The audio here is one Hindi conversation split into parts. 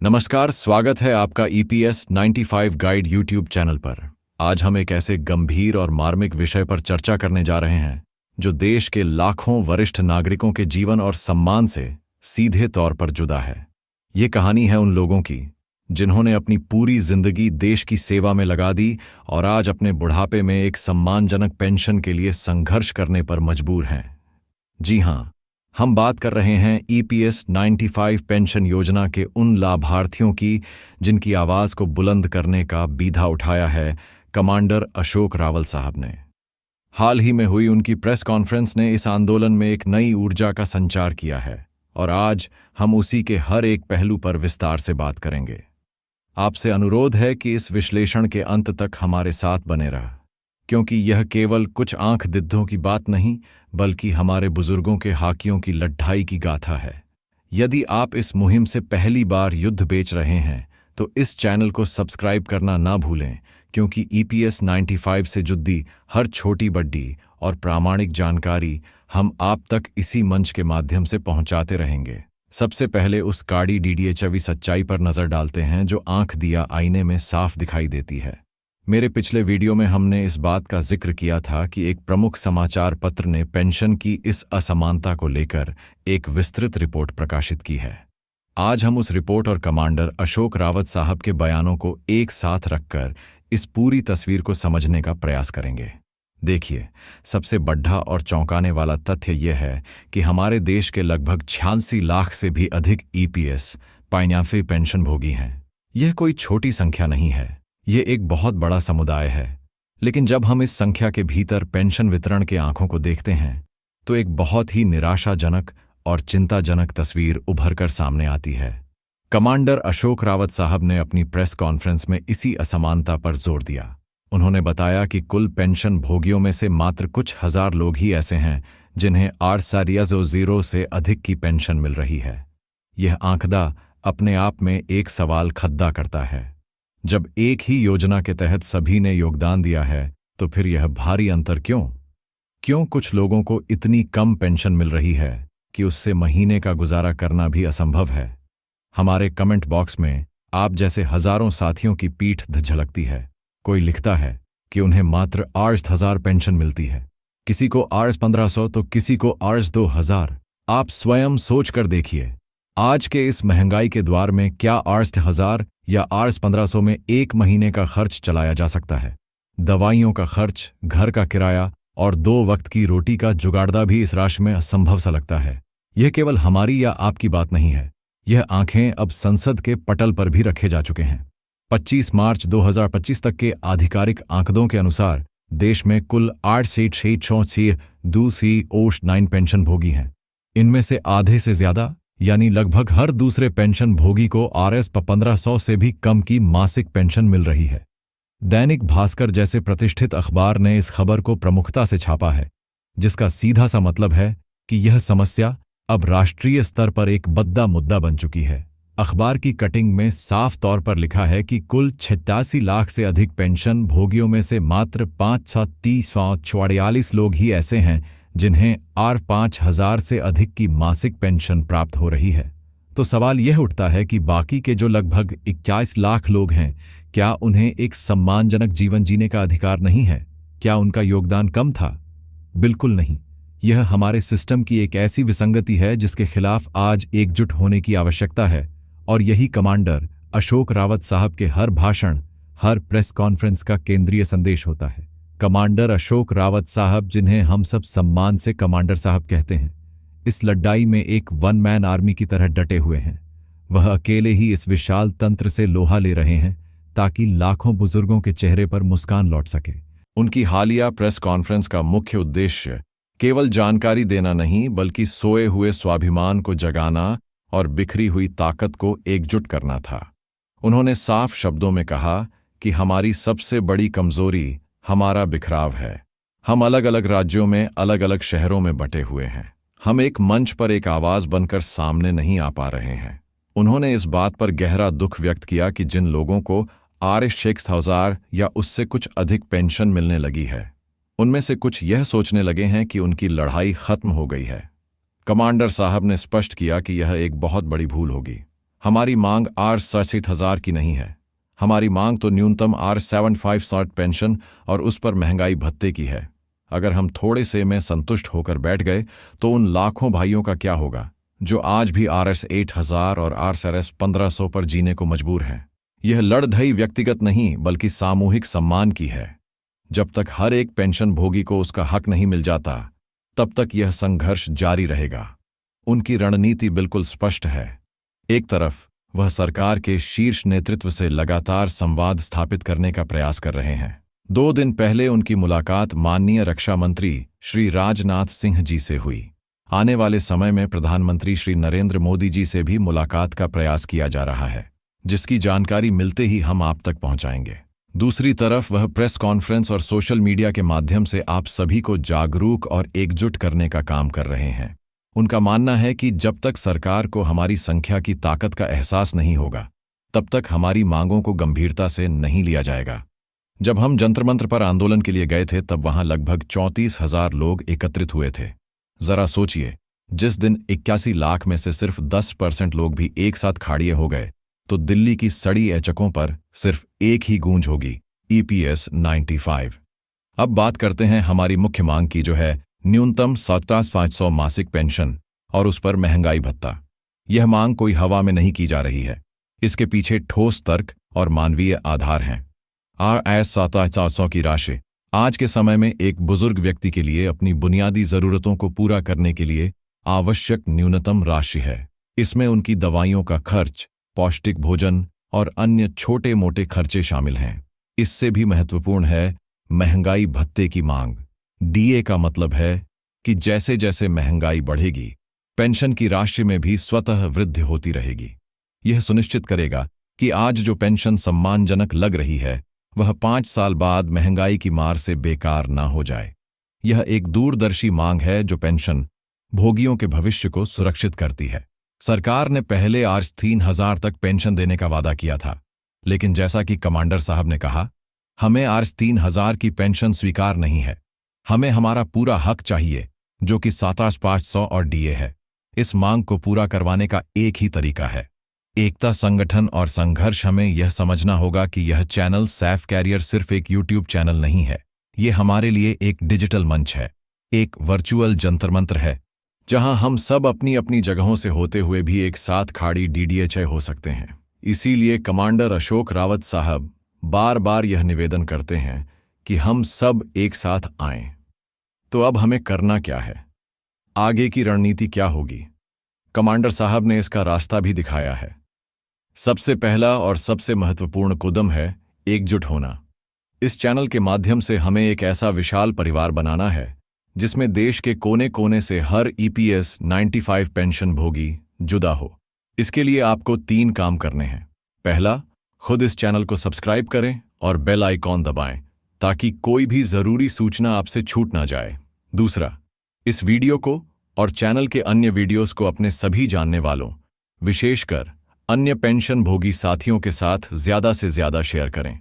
नमस्कार, स्वागत है आपका EPS 95 गाइड यूट्यूब चैनल पर। आज हम एक ऐसे गंभीर और मार्मिक विषय पर चर्चा करने जा रहे हैं जो देश के लाखों वरिष्ठ नागरिकों के जीवन और सम्मान से सीधे तौर पर जुड़ा है। ये कहानी है उन लोगों की जिन्होंने अपनी पूरी जिंदगी देश की सेवा में लगा दी और आज अपने बुढ़ापे में एक सम्मानजनक पेंशन के लिए संघर्ष करने पर मजबूर हैं। जी हाँ, हम बात कर रहे हैं EPS 95 पेंशन योजना के उन लाभार्थियों की जिनकी आवाज को बुलंद करने का बीधा उठाया है कमांडर अशोक रावत साहब ने। हाल ही में हुई उनकी प्रेस कॉन्फ्रेंस ने इस आंदोलन में एक नई ऊर्जा का संचार किया है और आज हम उसी के हर एक पहलू पर विस्तार से बात करेंगे। आपसे अनुरोध है कि इस विश्लेषण के अंत तक हमारे साथ बने रहा, क्योंकि यह केवल कुछ आंख दिद्धों की बात नहीं बल्कि हमारे बुजुर्गों के हाकियों की लड़ाई की गाथा है। यदि आप इस मुहिम से पहली बार युद्ध बेच रहे हैं तो इस चैनल को सब्सक्राइब करना ना भूलें, क्योंकि EPS 95 से जुड़ी हर छोटी बड्डी और प्रामाणिक जानकारी हम आप तक इसी मंच के माध्यम से पहुंचाते रहेंगे। सबसे पहले उस काड़ी डीडीएचवी सच्चाई पर नजर डालते हैं जो आंख दिया आईने में साफ दिखाई देती है। मेरे पिछले वीडियो में हमने इस बात का जिक्र किया था कि एक प्रमुख समाचार पत्र ने पेंशन की इस असमानता को लेकर एक विस्तृत रिपोर्ट प्रकाशित की है। आज हम उस रिपोर्ट और कमांडर अशोक रावत साहब के बयानों को एक साथ रखकर इस पूरी तस्वीर को समझने का प्रयास करेंगे। देखिए, सबसे बड़ा और चौंकाने वाला तथ्य यह है कि हमारे देश के लगभग 86 लाख से भी अधिक EPS 95 पेंशन भोगी हैं। यह कोई छोटी संख्या नहीं है, ये एक बहुत बड़ा समुदाय है। लेकिन जब हम इस संख्या के भीतर पेंशन वितरण के आंखों को देखते हैं तो एक बहुत ही निराशाजनक और चिंताजनक तस्वीर उभर कर सामने आती है। कमांडर अशोक रावत साहब ने अपनी प्रेस कॉन्फ्रेंस में इसी असमानता पर जोर दिया। उन्होंने बताया कि कुल पेंशन भोगियों में से मात्र कुछ हजार लोग ही ऐसे हैं जिन्हें 800 से अधिक की पेंशन मिल रही है। यह आंकड़ा अपने आप में एक सवाल खड़ा करता है। जब एक ही योजना के तहत सभी ने योगदान दिया है तो फिर यह भारी अंतर क्यों कुछ लोगों को इतनी कम पेंशन मिल रही है कि उससे महीने का गुजारा करना भी असंभव है। हमारे कमेंट बॉक्स में आप जैसे हजारों साथियों की पीठ झलकती है। कोई लिखता है कि उन्हें मात्र 8,000 पेंशन मिलती है, किसी को 1500 तो किसी को 2000। आप स्वयं सोच कर देखिए, आज के इस महंगाई के द्वार में क्या 8,000 या 1500 में एक महीने का खर्च चलाया जा सकता है? दवाइयों का खर्च, घर का किराया और 2 वक्त की रोटी का जुगाड़ना भी इस राशि में असंभव सा लगता है। यह केवल हमारी या आपकी बात नहीं है, यह आंखें अब संसद के पटल पर भी रखे जा चुके हैं। 25 मार्च 2025 तक के आधिकारिक आंकड़ों के अनुसार देश में कुल 8,662 पेंशन भोगी हैं। इनमें से आधे से ज्यादा यानी लगभग हर दूसरे पेंशन भोगी को RS 1500 से भी कम की मासिक पेंशन मिल रही है। दैनिक भास्कर जैसे प्रतिष्ठित अखबार ने इस खबर को प्रमुखता से छापा है, जिसका सीधा सा मतलब है कि यह समस्या अब राष्ट्रीय स्तर पर एक बड़ा मुद्दा बन चुकी है। अखबार की कटिंग में साफ तौर पर लिखा है कि कुल 86 लाख से अधिक पेंशन भोगियों में से मात्र 544 लोग ही ऐसे हैं जिन्हें 5,000 से अधिक की मासिक पेंशन प्राप्त हो रही है। तो सवाल यह उठता है कि बाकी के जो लगभग 21 लाख लोग हैं, क्या उन्हें एक सम्मानजनक जीवन जीने का अधिकार नहीं है? क्या उनका योगदान कम था? बिल्कुल नहीं। यह हमारे सिस्टम की एक ऐसी विसंगति है जिसके खिलाफ आज एकजुट होने की आवश्यकता है, और यही कमांडर अशोक रावत साहब के हर भाषण, हर प्रेस कॉन्फ्रेंस का केंद्रीय संदेश होता है। कमांडर अशोक रावत साहब, जिन्हें हम सब सम्मान से कमांडर साहब कहते हैं, इस लड़ाई में एक वन मैन आर्मी की तरह डटे हुए हैं। वह अकेले ही इस विशाल तंत्र से लोहा ले रहे हैं ताकि लाखों बुजुर्गों के चेहरे पर मुस्कान लौट सके। उनकी हालिया प्रेस कॉन्फ्रेंस का मुख्य उद्देश्य केवल जानकारी देना नहीं बल्कि सोए हुए स्वाभिमान को जगाना और बिखरी हुई ताकत को एकजुट करना था। उन्होंने साफ शब्दों में कहा कि हमारी सबसे बड़ी कमजोरी हमारा बिखराव है। हम अलग अलग राज्यों में, अलग अलग शहरों में बटे हुए हैं। हम एक मंच पर एक आवाज बनकर सामने नहीं आ पा रहे हैं। उन्होंने इस बात पर गहरा दुख व्यक्त किया कि जिन लोगों को RS 6,000 या उससे कुछ अधिक पेंशन मिलने लगी है, उनमें से कुछ यह सोचने लगे हैं कि उनकी लड़ाई खत्म हो गई है। कमांडर साहब ने स्पष्ट किया कि यह एक बहुत बड़ी भूल होगी। हमारी मांग R67,000 की नहीं है। हमारी मांग तो न्यूनतम R75 पेंशन और उस पर महंगाई भत्ते की है। अगर हम थोड़े से में संतुष्ट होकर बैठ गए तो उन लाखों भाइयों का क्या होगा जो आज भी RS8000 और RS1500 पर जीने को मजबूर हैं। यह लड़धई व्यक्तिगत नहीं बल्कि सामूहिक सम्मान की है। जब तक हर एक पेंशन भोगी को उसका हक नहीं मिल जाता तब तक यह संघर्ष जारी रहेगा। उनकी रणनीति बिल्कुल स्पष्ट है। एक तरफ वह सरकार के शीर्ष नेतृत्व से लगातार संवाद स्थापित करने का प्रयास कर रहे हैं। 2 दिन पहले उनकी मुलाकात माननीय रक्षा मंत्री श्री राजनाथ सिंह जी से हुई। आने वाले समय में प्रधानमंत्री श्री नरेंद्र मोदी जी से भी मुलाकात का प्रयास किया जा रहा है, जिसकी जानकारी मिलते ही हम आप तक पहुंचाएंगे। दूसरी तरफ वह प्रेस कॉन्फ्रेंस और सोशल मीडिया के माध्यम से आप सभी को जागरूक और एकजुट करने का काम कर रहे हैं। उनका मानना है कि जब तक सरकार को हमारी संख्या की ताकत का एहसास नहीं होगा तब तक हमारी मांगों को गंभीरता से नहीं लिया जाएगा। जब हम जंतर मंत्र पर आंदोलन के लिए गए थे तब वहां लगभग 34,000 लोग एकत्रित हुए थे। जरा सोचिए, जिस दिन 81 लाख में से सिर्फ 10% लोग भी एक साथ खड़े हो गए तो दिल्ली की सड़ी ऐचकों पर सिर्फ एक ही गूंज होगी, EPS 95। अब बात करते हैं हमारी मुख्य मांग की, जो है न्यूनतम 7,500 मासिक पेंशन और उस पर महंगाई भत्ता। यह मांग कोई हवा में नहीं की जा रही है। इसके पीछे ठोस तर्क और मानवीय आधार हैं। RS7,400 की राशि आज के समय में एक बुजुर्ग व्यक्ति के लिए अपनी बुनियादी जरूरतों को पूरा करने के लिए आवश्यक न्यूनतम राशि है। इसमें उनकी दवाइयों का खर्च, पौष्टिक भोजन और अन्य छोटे मोटे खर्चे शामिल हैं। इससे भी महत्वपूर्ण है महंगाई भत्ते की मांग। DA का मतलब है कि जैसे जैसे महंगाई बढ़ेगी पेंशन की राशि में भी स्वतः वृद्धि होती रहेगी। यह सुनिश्चित करेगा कि आज जो पेंशन सम्मानजनक लग रही है वह 5 साल बाद महंगाई की मार से बेकार ना हो जाए। यह एक दूरदर्शी मांग है जो पेंशन भोगियों के भविष्य को सुरक्षित करती है। सरकार ने पहले R3,000 तक पेंशन देने का वादा किया था, लेकिन जैसा कि कमांडर साहब ने कहा, हमें R3,000 की पेंशन स्वीकार नहीं है। हमें हमारा पूरा हक चाहिए, जो कि 7,500 और DA है। इस मांग को पूरा करवाने का एक ही तरीका है एकता, संगठन और संघर्ष। हमें यह समझना होगा कि यह चैनल सैफ कैरियर सिर्फ एक YouTube चैनल नहीं है। ये हमारे लिए एक डिजिटल मंच है, एक वर्चुअल जंतर मंत्र है, जहां हम सब अपनी अपनी जगहों से होते हुए भी एक साथ खाड़ी DDHI हो सकते हैं। इसीलिए कमांडर अशोक रावत साहब बार बार यह निवेदन करते हैं कि हम सब एक साथ आएं। तो अब हमें करना क्या है? आगे की रणनीति क्या होगी? कमांडर साहब ने इसका रास्ता भी दिखाया है। सबसे पहला और सबसे महत्वपूर्ण कदम है एकजुट होना। इस चैनल के माध्यम से हमें एक ऐसा विशाल परिवार बनाना है जिसमें देश के कोने कोने से हर EPS 95 पेंशन भोगी जुदा हो। इसके लिए आपको 3 काम करने हैं। पहला, खुद इस चैनल को सब्सक्राइब करें और बेल आइकॉन दबाएं ताकि कोई भी जरूरी सूचना आपसे छूट ना जाए। दूसरा, इस वीडियो को और चैनल के अन्य वीडियोस को अपने सभी जानने वालों, विशेषकर अन्य पेंशन भोगी साथियों के साथ ज्यादा से ज्यादा शेयर करें।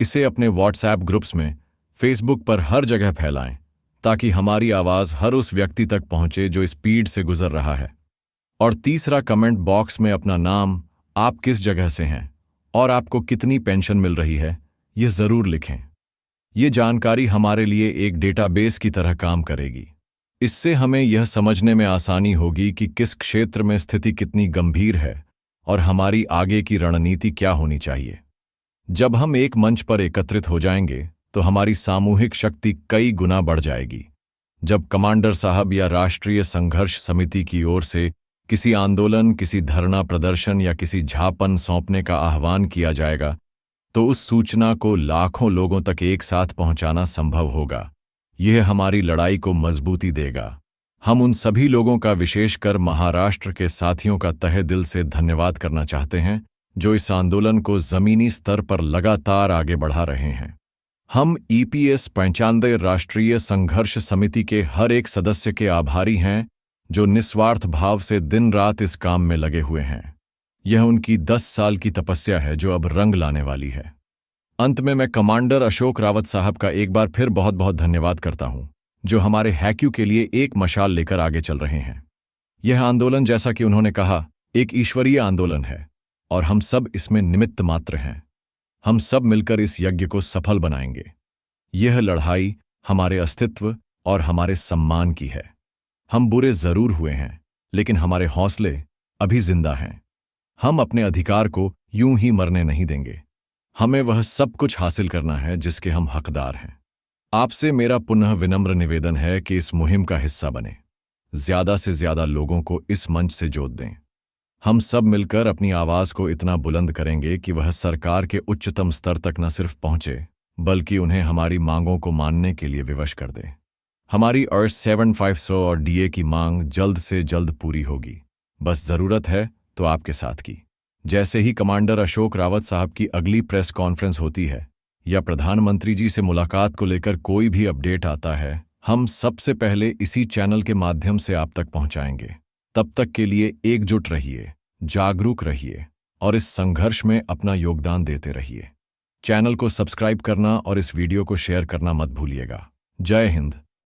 इसे अपने WhatsApp ग्रुप्स में, Facebook पर हर जगह फैलाएं ताकि हमारी आवाज हर उस व्यक्ति तक पहुंचे जो इस पीड़ से गुजर रहा है। और तीसरा, कमेंट बॉक्स में अपना नाम, आप किस जगह से हैं और आपको कितनी पेंशन मिल रही है, यह जरूर लिखें। ये जानकारी हमारे लिए एक डेटाबेस की तरह काम करेगी। इससे हमें यह समझने में आसानी होगी कि किस क्षेत्र में स्थिति कितनी गंभीर है और हमारी आगे की रणनीति क्या होनी चाहिए। जब हम एक मंच पर एकत्रित हो जाएंगे तो हमारी सामूहिक शक्ति कई गुना बढ़ जाएगी। जब कमांडर साहब या राष्ट्रीय संघर्ष समिति की ओर से किसी आंदोलन, किसी धरना प्रदर्शन या किसी झापन सौंपने का आह्वान किया जाएगा तो उस सूचना को लाखों लोगों तक एक साथ पहुंचाना संभव होगा। यह हमारी लड़ाई को मजबूती देगा। हम उन सभी लोगों का, विशेषकर महाराष्ट्र के साथियों का तहे दिल से धन्यवाद करना चाहते हैं जो इस आंदोलन को जमीनी स्तर पर लगातार आगे बढ़ा रहे हैं। हम EPS 95 राष्ट्रीय संघर्ष समिति के हर एक सदस्य के आभारी हैं जो निस्वार्थ भाव से दिन रात इस काम में लगे हुए हैं। यह उनकी 10 साल की तपस्या है जो अब रंग लाने वाली है। अंत में मैं कमांडर अशोक रावत साहब का एक बार फिर बहुत बहुत धन्यवाद करता हूं, जो हमारे हैक्यू के लिए एक मशाल लेकर आगे चल रहे हैं। यह आंदोलन, जैसा कि उन्होंने कहा, एक ईश्वरीय आंदोलन है। और हम सब इसमें निमित्त मात्र हैं। हम सब मिलकर इस यज्ञ को सफल बनाएंगे। यह लड़ाई हमारे अस्तित्व और हमारे सम्मान की है। हम बुरे जरूर हुए हैं, लेकिन हमारे हौसले अभी जिंदा हैं। हम अपने अधिकार को यूं ही मरने नहीं देंगे। हमें वह सब कुछ हासिल करना है जिसके हम हकदार हैं। आपसे मेरा पुनः विनम्र निवेदन है कि इस मुहिम का हिस्सा बने। ज्यादा से ज्यादा लोगों को इस मंच से जोड़ दें। हम सब मिलकर अपनी आवाज को इतना बुलंद करेंगे कि वह सरकार के उच्चतम स्तर तक न सिर्फ पहुंचे, बल्कि उन्हें हमारी मांगों को मानने के लिए विवश कर दे। हमारी अर्थ 7500 और डीए की मांग जल्द से जल्द पूरी होगी। बस जरूरत है तो आपके साथ की। जैसे ही कमांडर अशोक रावत साहब की अगली प्रेस कॉन्फ्रेंस होती है या प्रधानमंत्री जी से मुलाकात को लेकर कोई भी अपडेट आता है, हम सबसे पहले इसी चैनल के माध्यम से आप तक पहुंचाएंगे। तब तक के लिए एकजुट रहिए, जागरूक रहिए और इस संघर्ष में अपना योगदान देते रहिए। चैनल को सब्सक्राइब करना और इस वीडियो को शेयर करना मत भूलिएगा। जय हिंद।